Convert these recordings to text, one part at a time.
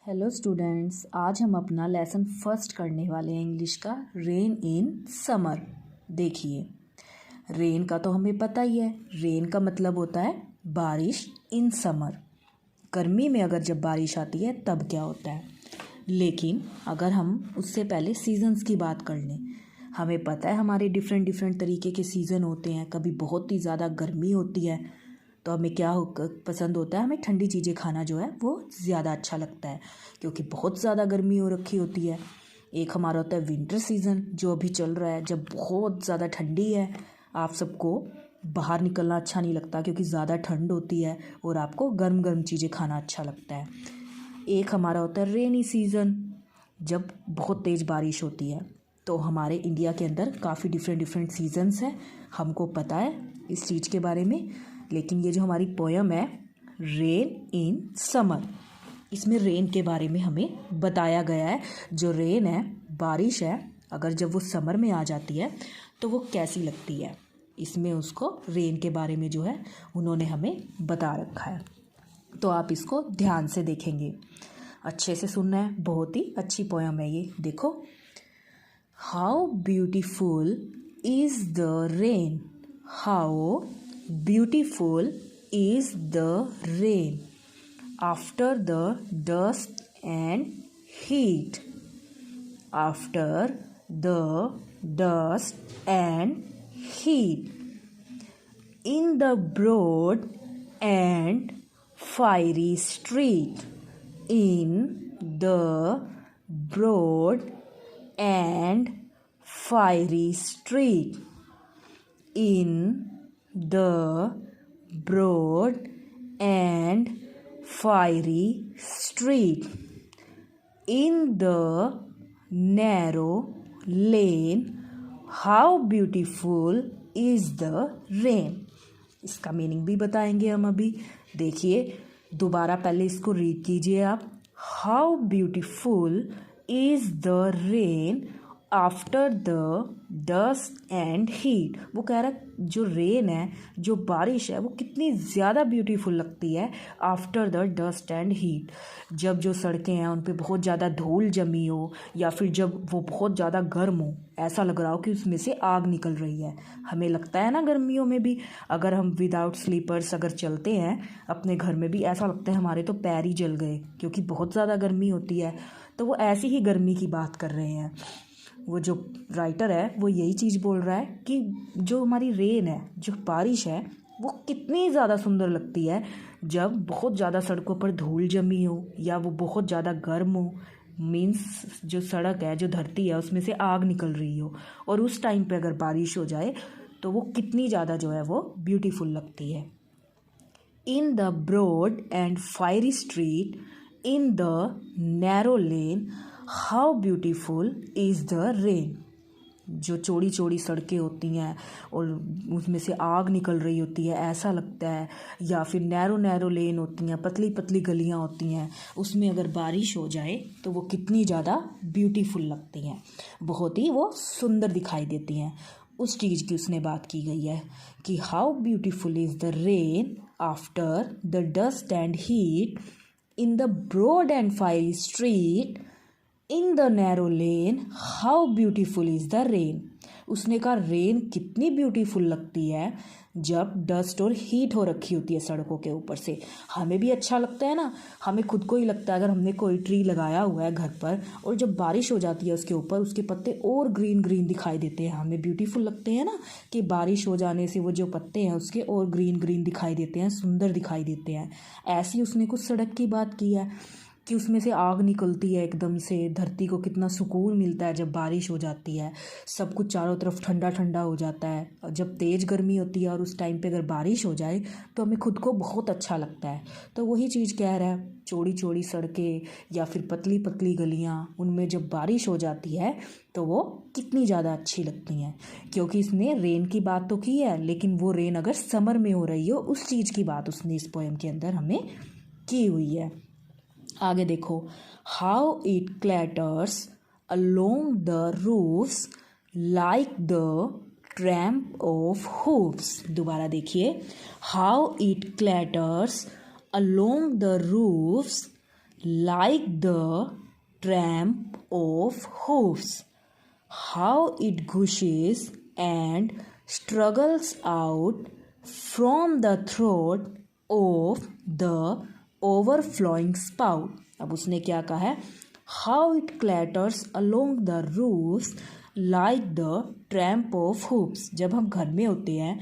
Hello students, आज हम अपना लेसन फर्स्ट करने वाले हैं इंग्लिश का रेन इन समर। देखिए, रेन का तो हमें पता ही है। रेन का मतलब होता है बारिश इन समर। गर्मी में अगर जब बारिश आती है तब क्या होता है। लेकिन अगर हम उससे पहले सीजन्स की बात कर लें, हमें पता है हमारे डिफरेंट डिफरेंट तरीके के सीज़न होते हैं। कभी बहुत ही ज़्यादा गर्मी होती है तो हमें क्या पसंद होता है, हमें ठंडी चीज़ें खाना जो है वो ज़्यादा अच्छा लगता है क्योंकि बहुत ज़्यादा गर्मी हो रखी होती है। एक हमारा होता है विंटर सीज़न जो अभी चल रहा है, जब बहुत ज़्यादा ठंडी है, आप सबको बाहर निकलना अच्छा नहीं लगता क्योंकि ज़्यादा ठंड होती है और आपको गर्म गर्म चीज़ें खाना अच्छा लगता है। एक हमारा होता है रेनी सीज़न, जब बहुत तेज़ बारिश होती है। तो हमारे इंडिया के अंदर काफ़ी डिफरेंट डिफरेंट सीजन्स हैं, हमको पता है इस चीज़ के बारे में। लेकिन ये जो हमारी पोयम है रेन इन समर, इसमें रेन के बारे में हमें बताया गया है। जो रेन है, बारिश है, अगर जब वो समर में आ जाती है तो वो कैसी लगती है, इसमें उसको रेन के बारे में जो है उन्होंने हमें बता रखा है। तो आप इसको ध्यान से देखेंगे, अच्छे से सुनना है। बहुत ही अच्छी पोयम है ये। देखो, how beautiful is the rain, how beautiful is the rain after the dust and heat, after the dust and heat, in the broad and fiery street, in the broad and fiery street, in the broad and fiery street, in the narrow lane, how beautiful is the rain। इसका meaning भी बताएंगे हम अभी। देखिए, दोबारा पहले इसको read कीजिए आप। How beautiful is the rain after the dust and heat. वो कह रहा है जो रेन है, जो बारिश है, वो कितनी ज़्यादा ब्यूटीफुल लगती है after the dust and heat. जब जो सड़कें हैं उन पे बहुत ज़्यादा धूल जमी हो या फिर जब वो बहुत ज़्यादा गर्म हो, ऐसा लग रहा हो कि उसमें से आग निकल रही है। हमें लगता है ना गर्मियों में भी, अगर हम विदाउट स्लीपर्स अगर चलते हैं अपने घर में भी, ऐसा लगता है हमारे तो पैर ही जल गए क्योंकि बहुत ज़्यादा गर्मी होती है। तो वो ऐसी ही गर्मी की बात कर रहे हैं। वो जो राइटर है वो यही चीज़ बोल रहा है कि जो हमारी रेन है, जो बारिश है, वो कितनी ज़्यादा सुंदर लगती है जब बहुत ज़्यादा सड़कों पर धूल जमी हो या वो बहुत ज़्यादा गर्म हो। मीन्स जो सड़क है, जो धरती है, उसमें से आग निकल रही हो, और उस टाइम पे अगर बारिश हो जाए तो वो कितनी ज़्यादा जो है वो ब्यूटीफुल लगती है। In the broad and fiery street, in the narrow lane, how beautiful is the rain. जो चौड़ी चौड़ी सड़कें होती हैं और उसमें से आग निकल रही होती है, ऐसा लगता है। या फिर नैरो नैरो लेन होती हैं, पतली पतली गलियां होती हैं, उसमें अगर बारिश हो जाए तो वो कितनी ज़्यादा ब्यूटीफुल लगती हैं, बहुत ही वो सुंदर दिखाई देती हैं। उस चीज़ की उसने बात की गई है कि how beautiful is the rain after the dust and heat, in the broad and fiery street, in the narrow lane, how beautiful is the rain. उसने कहा रेन कितनी ब्यूटीफुल लगती है जब डस्ट और हीट हो रखी होती है सड़कों के ऊपर से। हमें भी अच्छा लगता है ना, हमें खुद को ही लगता है अगर हमने कोई ट्री लगाया हुआ है घर पर और जब बारिश हो जाती है उसके ऊपर, उसके पत्ते और ग्रीन ग्रीन दिखाई देते हैं, हमें ब्यूटीफुल लगते हैं ना कि बारिश हो जाने से वो जो पत्ते हैं उसके और ग्रीन ग्रीन दिखाई देते हैं, सुंदर दिखाई देते हैं। ऐसी उसने कुछ सड़क की बात की है कि उसमें से आग निकलती है एकदम से, धरती को कितना सुकून मिलता है जब बारिश हो जाती है, सब कुछ चारों तरफ ठंडा ठंडा हो जाता है। और जब तेज़ गर्मी होती है और उस टाइम पे अगर बारिश हो जाए तो हमें खुद को बहुत अच्छा लगता है। तो वही चीज़ कह रहा है, चौड़ी चौड़ी सड़कें या फिर पतली पतली गलियाँ, उनमें जब बारिश हो जाती है तो वो कितनी ज़्यादा अच्छी लगती हैं। क्योंकि इसने रेन की बात तो की है, लेकिन वो रेन अगर समर में हो रही हो उस चीज़ की बात उसने इस पोएम के अंदर हमें की हुई है। आगे देखो, how it clatters along the roofs like the tramp of hooves. दोबारा देखिए, how it clatters along the roofs like the tramp of hoofs. How it gushes and struggles out from the throat of the overflowing spout. अब उसने क्या कहा है? How it clatters along the roofs like the tramp of hoops. जब हम घर में होते हैं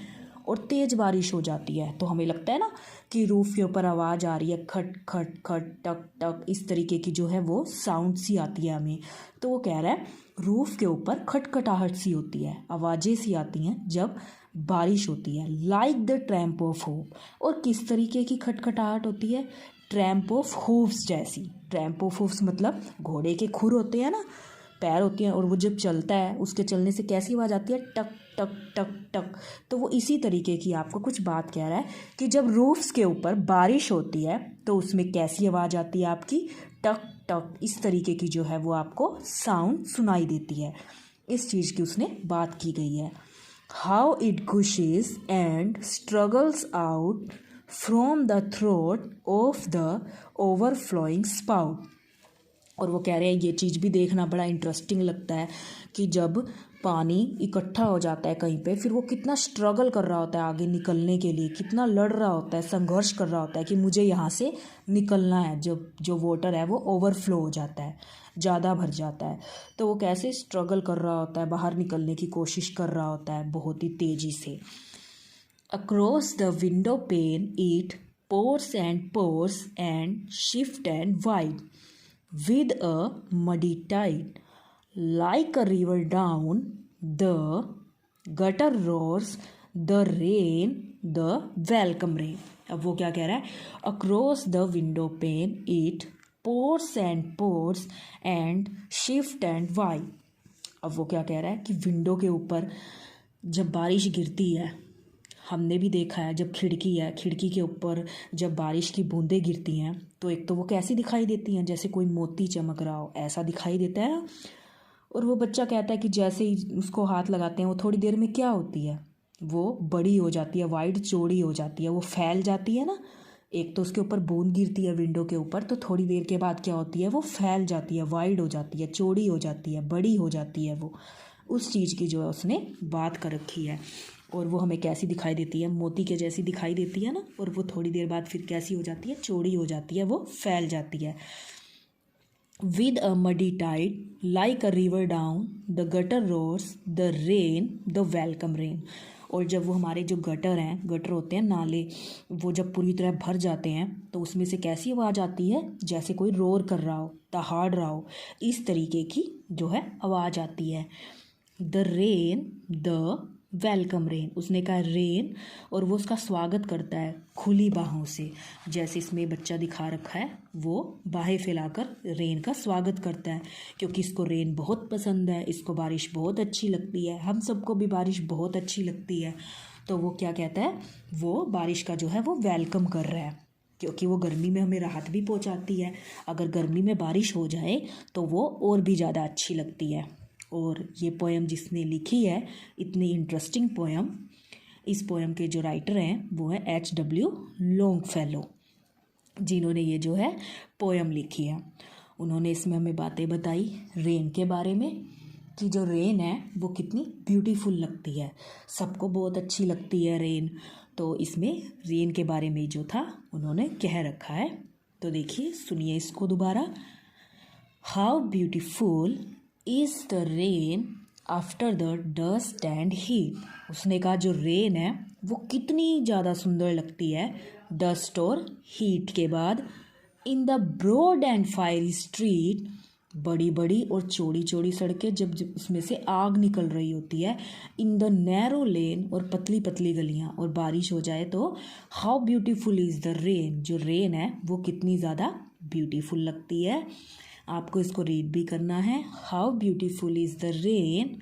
और तेज़ बारिश हो जाती है तो हमें लगता है ना कि रूफ़ के ऊपर आवाज़ आ रही है, खट खट खट टक टक, इस तरीके की जो है वो साउंड सी आती है हमें। तो वो कह रहा है रूफ़ के ऊपर खटखटाहट सी होती है, आवाज़ें सी आती हैं जब बारिश होती है। Like the tramp of hope. और किस तरीके की खटखटाहट होती है? ट्रैम्प ऑफ हूफ्स जैसी। ट्रैम्प ऑफ हूफ्स मतलब घोड़े के खुर होते हैं ना, पैर होते हैं, और वो जब चलता है उसके चलने से कैसी आवाज़ आती है? टक टक टक टक। तो वो इसी तरीके की आपको कुछ बात कह रहा है कि जब रूफ्स के ऊपर बारिश होती है तो उसमें कैसी आवाज़ आती है आपकी? टक टक। इस तरीके की जो है वो आपको साउंड सुनाई देती है। इस चीज़ की उसने बात की गई है। How it gushes and struggles out from the throat of the overflowing spout. और वो कह रहे हैं ये चीज़ भी देखना बड़ा इंटरेस्टिंग लगता है कि जब पानी इकट्ठा हो जाता है कहीं पे, फिर वो कितना स्ट्रगल कर रहा होता है आगे निकलने के लिए, कितना लड़ रहा होता है, संघर्ष कर रहा होता है कि मुझे यहाँ से निकलना है। जब जो वाटर है वो ओवरफ्लो हो जाता है, ज़्यादा भर जाता है, तो वो कैसे स्ट्रगल कर रहा होता है, बाहर निकलने की कोशिश कर रहा होता है बहुत ही तेज़ी से। Across the window pane it pours and swift and wide with a muddy tide, like a river down the gutter roars the rain, the welcome rain. अब वो क्या कह रहा है? Across the window pane it pours and shift and wide. अब वो क्या कह रहा है कि विंडो के ऊपर जब बारिश गिरती है, हमने भी देखा है जब खिड़की है, खिड़की के ऊपर जब बारिश की बूंदें गिरती हैं तो एक तो वो कैसी दिखाई देती हैं? जैसे कोई मोती चमक रहा हो, ऐसा दिखाई देता है ना। और वो बच्चा कहता है कि जैसे ही उसको हाथ लगाते हैं वो थोड़ी देर में क्या होती है? वो बड़ी हो जाती है, वाइड चौड़ी हो जाती है, वो फैल जाती है ना। एक तो उसके ऊपर बूंद गिरती है विंडो के ऊपर, तो थोड़ी देर के बाद क्या होती है? वो फैल जाती है, वाइड हो जाती है, चौड़ी हो जाती है, बड़ी हो जाती है। वो उस चीज़ की जो है उसने बात कर रखी है। और वो हमें कैसी दिखाई देती है? मोती के जैसी दिखाई देती है ना। और वो थोड़ी देर बाद फिर कैसी हो जाती है? चौड़ी हो जाती है, वो फैल जाती है। With a muddy tide like a river down the gutter roars the rain the welcome rain. और जब वो हमारे जो गटर हैं, गटर होते हैं नाले, वो जब पूरी तरह भर जाते हैं तो उसमें से कैसी आवाज़ आती है? जैसे कोई रोर कर रहा हो, दहाड़ रहा हो, इस तरीके की जो है आवाज़ आती है। The rain the welcome rain. उसने कहा रेन, और वो उसका स्वागत करता है खुली बाहों से। जैसे इसमें बच्चा दिखा रखा है, वो बाहें फैलाकर रेन का स्वागत करता है, क्योंकि इसको रेन बहुत पसंद है, इसको बारिश बहुत अच्छी लगती है। हम सबको भी बारिश बहुत अच्छी लगती है। तो वो क्या कहता है? वो बारिश का जो है वो वेलकम कर रहा है, क्योंकि वो गर्मी में हमें राहत भी पहुंचाती है। अगर गर्मी में बारिश हो जाए तो वो और भी ज़्यादा अच्छी लगती है। और ये पोएम जिसने लिखी है, इतनी इंटरेस्टिंग पोएम, इस पोएम के जो राइटर हैं वो हैं H.W. लॉन्गफेलो, जिन्होंने ये जो है पोएम लिखी है। उन्होंने इसमें हमें बातें बताई रेन के बारे में कि जो रेन है वो कितनी ब्यूटीफुल लगती है, सबको बहुत अच्छी लगती है रेन। तो इसमें रेन के बारे में जो था उन्होंने कह रखा है। तो देखिए, सुनिए इसको दोबारा। How beautiful is the rain after the dust and heat. उसने कहा जो रेन है वो कितनी ज़्यादा सुंदर लगती है डस्ट और हीट के बाद। In the broad and fiery street, बड़ी बड़ी और चौड़ी चौड़ी सड़कें जब उसमें से आग निकल रही होती है। इन द नैरो लेन, और पतली पतली गलियाँ, और बारिश हो जाए तो how beautiful is the rain, जो रेन है वो कितनी ज़्यादा ब्यूटीफुल लगती है। आपको इसको रीड भी करना है। How beautiful is the rain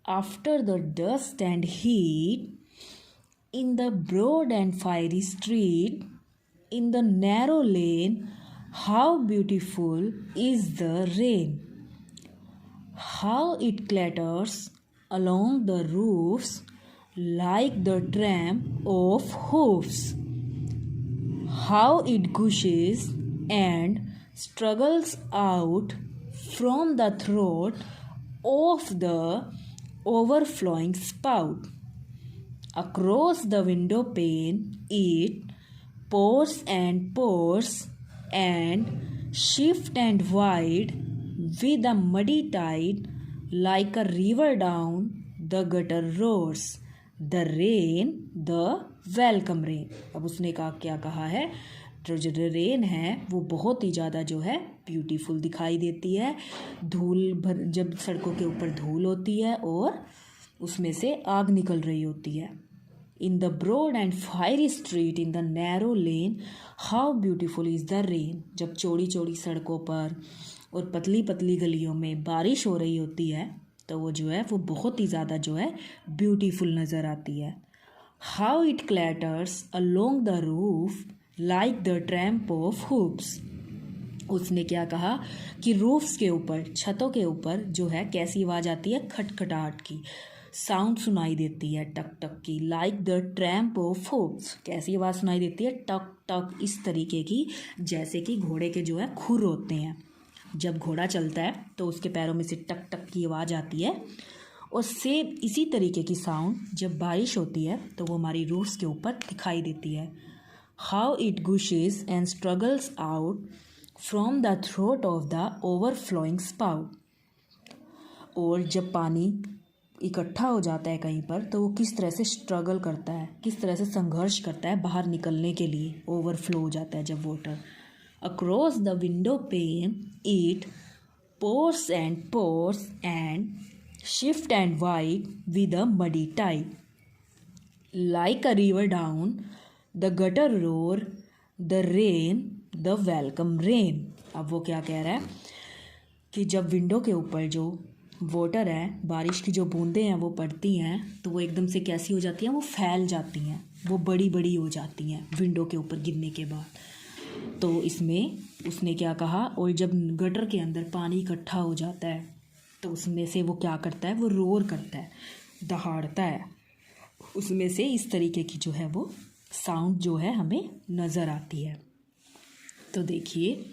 after the dust and heat in the broad and fiery street in the narrow lane, how beautiful is the rain, how it clatters along the roofs like the tramp of hoofs, how it gushes and struggles out from the throat of the overflowing spout. Across the window pane it pours and shift and wide with a muddy tide like a river down the gutter roars. The rain, the welcome rain. अब उसने क्या कहा है, जो rain है वो बहुत ही ज़्यादा जो है ब्यूटीफुल दिखाई देती है। धूल भर जब सड़कों के ऊपर धूल होती है और उसमें से आग निकल रही होती है। In the broad and fiery street in the narrow lane, how beautiful is the rain. जब चौड़ी चौड़ी सड़कों पर और पतली पतली गलियों में बारिश हो रही होती है तो वो जो है वो बहुत ही ज़्यादा जो है ब्यूटीफुल नज़र आती है। How it clatters along the roof like the tramp of hoops. उसने क्या कहा कि रूफ्स के ऊपर, छतों के ऊपर जो है कैसी आवाज़ आती है, खटखटाहट की साउंड सुनाई देती है, टक टक की। Like the tramp of hoops, कैसी आवाज़ सुनाई देती है, टक टक, इस तरीके की जैसे कि घोड़े के जो है खुर होते हैं। जब घोड़ा चलता है तो उसके पैरों में से टक टक की आवाज़ आती है और सेम इसी तरीके की साउंड जब बारिश होती है तो वो हमारी रूफ्स के ऊपर दिखाई देती है। How it gushes and struggles out from the throat of the overflowing spout. और जब पानी इकट्ठा हो जाता है कहीं पर तो वो किस तरह से स्ट्रगल करता है, किस तरह से संघर्ष करता है बाहर निकलने के लिए, ओवरफ्लो हो जाता है जब water. Across the window pane it pours and swift and wide with a muddy tide like a river down the gutter roar the rain the welcome rain. अब वो क्या कह रहा है कि जब विंडो के ऊपर जो वाटर है, बारिश की जो बूंदें हैं वो पड़ती हैं तो वो एकदम से कैसी हो जाती हैं, वो फैल जाती हैं, वो बड़ी बड़ी हो जाती हैं विंडो के ऊपर गिरने के बाद। तो इसमें उसने क्या कहा, और जब गटर के अंदर पानी इकट्ठा हो जाता है तो उसमें से वो क्या करता है, वो रोर करता है, दहाड़ता है, उसमें से इस तरीके की जो है वो साउंड जो है हमें नज़र आती है। तो देखिए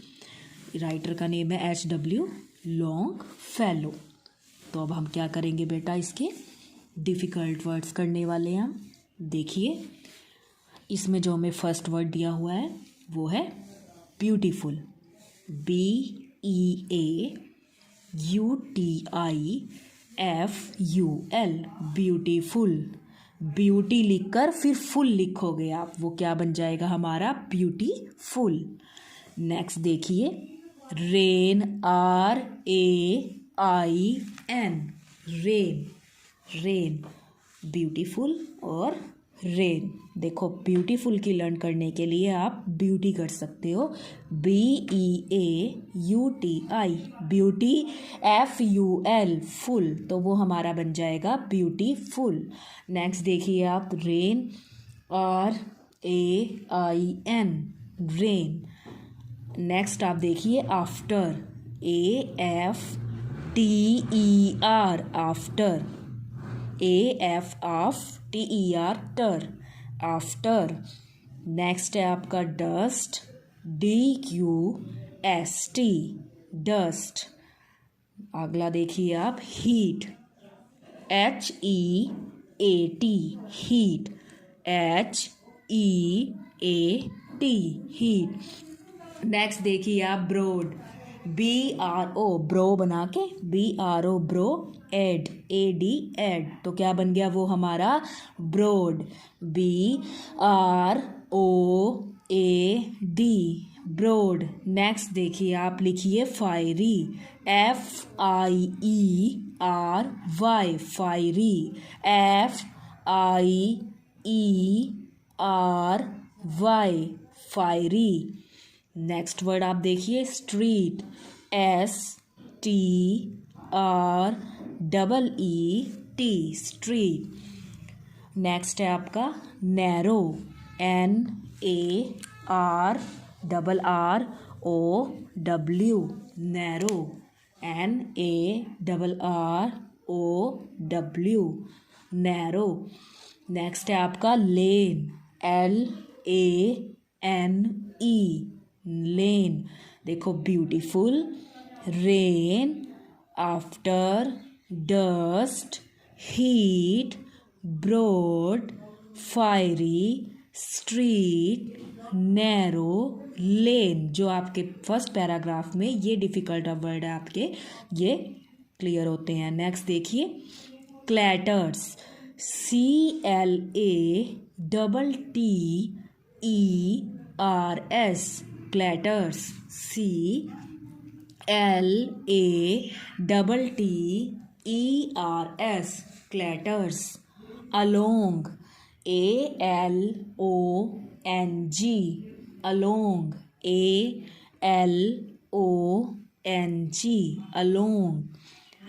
राइटर का नेम है H.W. लॉन्गफेलो। तो अब हम क्या करेंगे बेटा, इसके डिफ़िकल्ट वर्ड्स करने वाले हैं हम। देखिए इसमें जो हमें फर्स्ट वर्ड दिया हुआ है वो है ब्यूटीफुल, BEAUTIFUL, ब्यूटीफुल। ब्यूटी लिखकर फिर फुल लिखोगे आप, वो क्या बन जाएगा हमारा, ब्यूटीफुल। नेक्स्ट देखिए rain, RAIN, rain, rain, beautiful और रेन। देखो ब्यूटीफुल की लर्न करने के लिए आप ब्यूटी कर सकते हो, BEAUTI, ब्यूटी, FUL, फुल, तो वो हमारा बन जाएगा ब्यूटीफुल। नेक्स्ट देखिए आप रेन, RAIN, रेन। नेक्स्ट आप देखिए आफ्टर, AFTER, आफ्टर, AFTER, टर, आफ्टर। नेक्स्ट है आपका डस्ट, DQST, डस्ट। अगला देखिए आप heat, HEAT, heat, HEAT, heat. Next देखिए आप ब्रोड, BRO, ब्रो बना के BRO, ब्रो, एड, AD, एड, तो क्या बन गया वो हमारा ब्रोड, BROAD, ब्रोड। नेक्स्ट देखिए आप लिखिए fiery, FIERY, fiery, FIERY, fiery. Next word आप देखिए स्ट्रीट, STREET, स्ट्रीट। नेक्स्ट है आपका narrow, NARRROW, narrow, NARROW, narrow. Next है आपका लेन, LANE, लेन। देखो beautiful, rain, after, dust, heat, broad, fiery, street, narrow, lane. जो आपके फर्स्ट पैराग्राफ में ये डिफ़िकल्ट वर्ड है आपके, ये क्लियर होते हैं। नेक्स्ट देखिए, clatters, CLATTERS, clatters, CLATTERS, clatters. Along, ALONG, along, ALONG, along.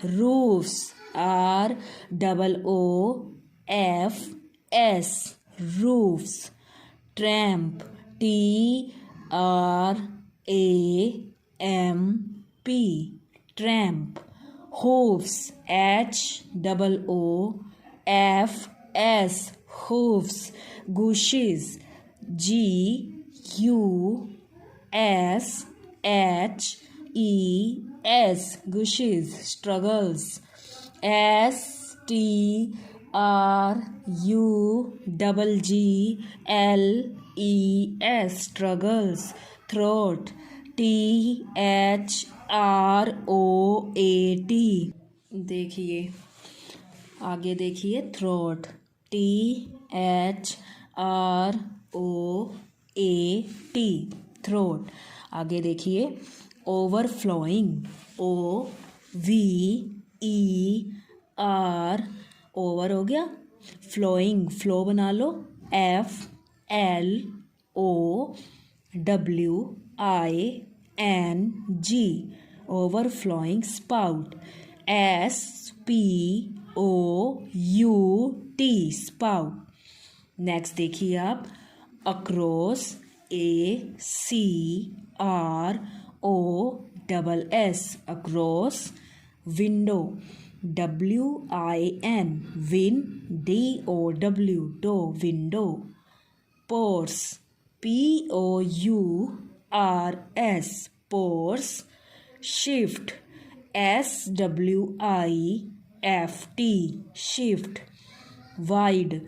roofs, ROOFS, roofs। tramp, TRAMP, tramp। hoofs, HOOFS, hoofs। bushes, GUSHES, bushes। struggles, STRUGGLES, struggles। throat, THROAT। देखिए आगे देखिए, throat, THROAT, throat. आगे देखिए, overflowing, OVER, over हो गया, flowing, flow बना लो, FLOWING, overflowing. Spout, SPOUT, spout. Next देखिए आप, across, ACROSS, across. Window, WIN, विन, DOW, डो, window. Pours, POURS, pours. Swift, SWIFT, swift. Wide,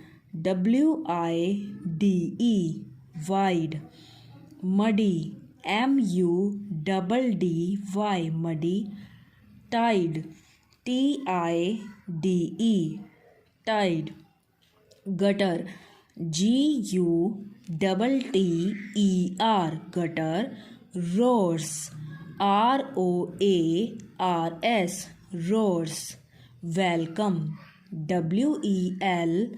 WIDE, wide. Muddy, MUDDY, muddy. Tide, TIDE, tide. Gutter, GUTTER, gutter. Roars, ROARS, roars. Welcome, WELCOME,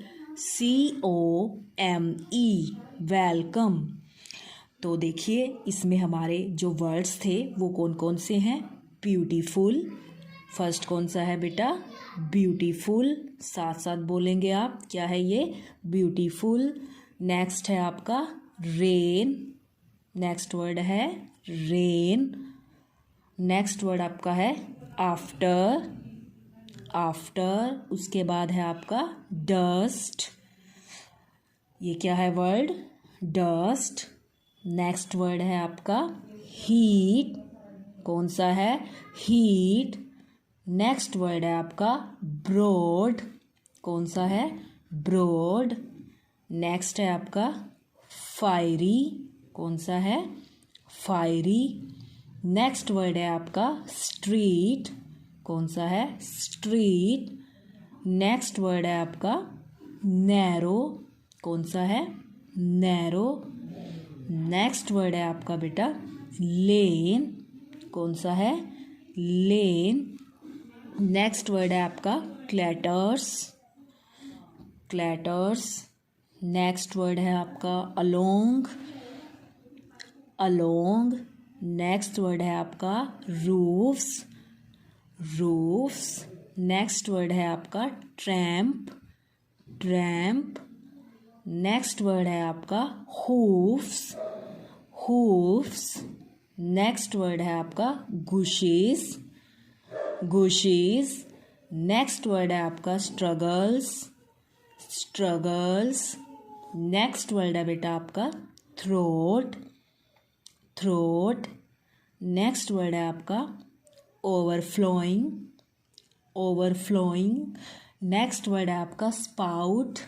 welcome. तो देखिए इसमें हमारे जो words थे वो कौन कौन से हैं। ब्यूटीफुल, फर्स्ट कौन सा है बेटा, ब्यूटीफुल, साथ साथ बोलेंगे आप, क्या है ये, ब्यूटीफुल। नेक्स्ट है आपका रेन, नेक्स्ट वर्ड है रेन। नेक्स्ट वर्ड आपका है आफ्टर, आफ्टर। उसके बाद है आपका डस्ट, ये क्या है वर्ड, डस्ट। नेक्स्ट वर्ड है आपका हीट, कौन सा है, हीट। नेक्स्ट वर्ड है आपका ब्रॉड, कौन सा है, ब्रॉड। नेक्स्ट है आपका फायरी, कौन सा है, फायरी। नेक्स्ट वर्ड है आपका स्ट्रीट, कौन सा है, स्ट्रीट। नेक्स्ट वर्ड है आपका नैरो, कौन सा है, नैरो। नेक्स्ट वर्ड है आपका बेटा लेन, कौन सा है, लेन। नेक्स्ट वर्ड है आपका क्लैटर्स, क्लैटर्स। नेक्स्ट वर्ड है आपका अलोंग, अलोंग। नेक्स्ट वर्ड है आपका रूफ्स, रूफ्स। नेक्स्ट वर्ड है आपका ट्रैम्प, ट्रैम्प। नेक्स्ट वर्ड है आपका हूफ्स, हूफ्स। नेक्स्ट वर्ड है आपका गुशीज, गुशीज। नेक्स्ट वर्ड है आपका स्ट्रगल्स, स्ट्रगल्स। नेक्स्ट वर्ड है बेटा आपका थ्रोट, थ्रोट। नेक्स्ट वर्ड है आपका ओवरफ्लोइंग, ओवरफ्लोइंग। नेक्स्ट वर्ड है आपका स्पाउट,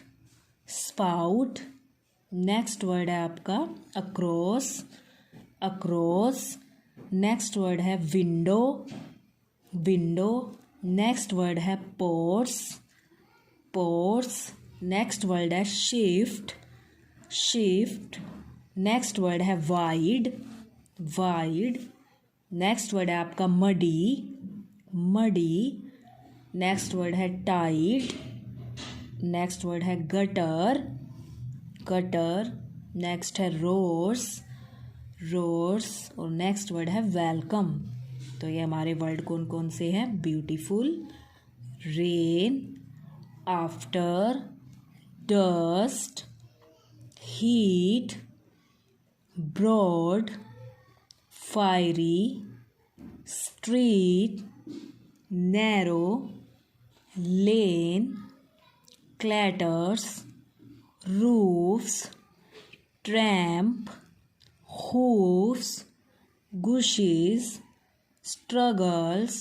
स्पाउट। नेक्स्ट वर्ड है आपका अक्रॉस, अक्रॉस। नेक्स्ट वर्ड है विंडो, विंडो। नेक्स्ट वर्ड है पोर्स, पोर्स। नेक्स्ट वर्ड है शिफ्ट, शिफ्ट। नेक्स्ट वर्ड है वाइड, वाइड। नेक्स्ट वर्ड है आपका मडी, मडी। नेक्स्ट वर्ड है टाइट। नेक्स्ट वर्ड है गटर, गटर। नेक्स्ट है रोर्स, रोर्स। और नेक्स्ट वर्ड है वेलकम। तो ये हमारे वर्ड कौन कौन से हैं? Beautiful, rain, after, dust, heat, broad, fiery, street, narrow, lane, clatters, roofs, tramp, hooves, gushes, struggles,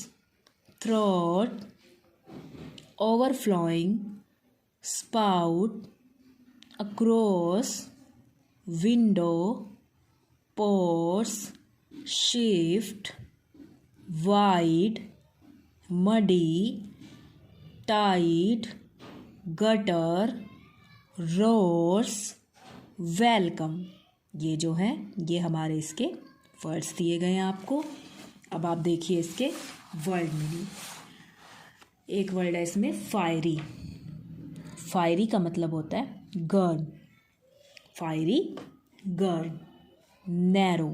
throat, overflowing, spout, across, window, pores, shift, wide, muddy, tight, gutter, roars, welcome। ये जो है ये हमारे इसके वर्ड्स दिए गए हैं आपको। अब आप देखिए इसके वर्ड मीनिंग। एक वर्ड है इसमें फायरी, फायरी का मतलब होता है गर्म, फायरी गर्म। नैरो,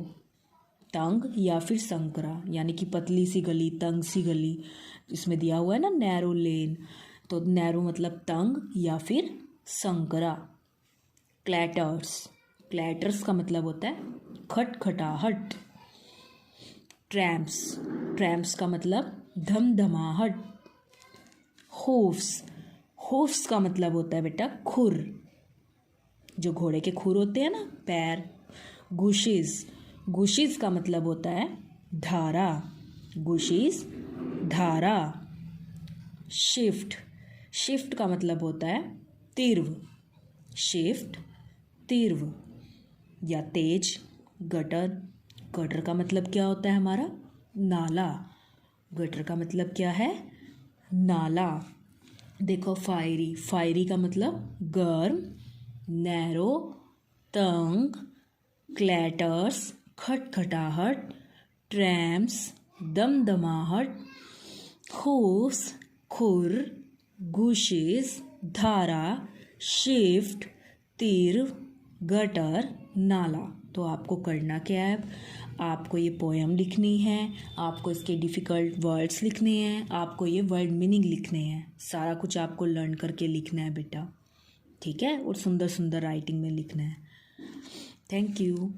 तंग या फिर संकरा, यानी कि पतली सी गली, तंग सी गली। इसमें दिया हुआ है ना नैरो लेन, तो नैरो मतलब तंग या फिर संकरा। क्लैटर्स, क्लैटर्स का मतलब होता है खटखटाहट। ट्रैम्प्स, ट्रैम्प्स का मतलब धमधमाहट। होफ्स, होफ्स का मतलब होता है बेटा खुर, जो घोड़े के खुर होते हैं ना, पैर। गुशिस, गुशिस का मतलब होता है धारा, गुशिस धारा। शिफ्ट, शिफ्ट का मतलब होता है तीर्व, शिफ्ट तीर्व या तेज। गटर, गटर का मतलब क्या होता है हमारा? नाला, गटर का मतलब क्या है? नाला। देखो फायरी, फायरी का मतलब गर्म। नैरो, तंग। क्लैटर्स, खटखटाहट। ट्रैम्प्स, दमदमाहट। हूफ्स, खुर। गुशिस, धारा। शिफ्ट, तीर। गटर, नाला। तो आपको करना क्या है? आपको ये पोएम लिखनी है, आपको इसके डिफ़िकल्ट वर्ड्स लिखने हैं, आपको ये वर्ड मीनिंग लिखने हैं। सारा कुछ आपको लर्न करके लिखना है बेटा, ठीक है? और सुंदर सुंदर राइटिंग में लिखना है। Thank you.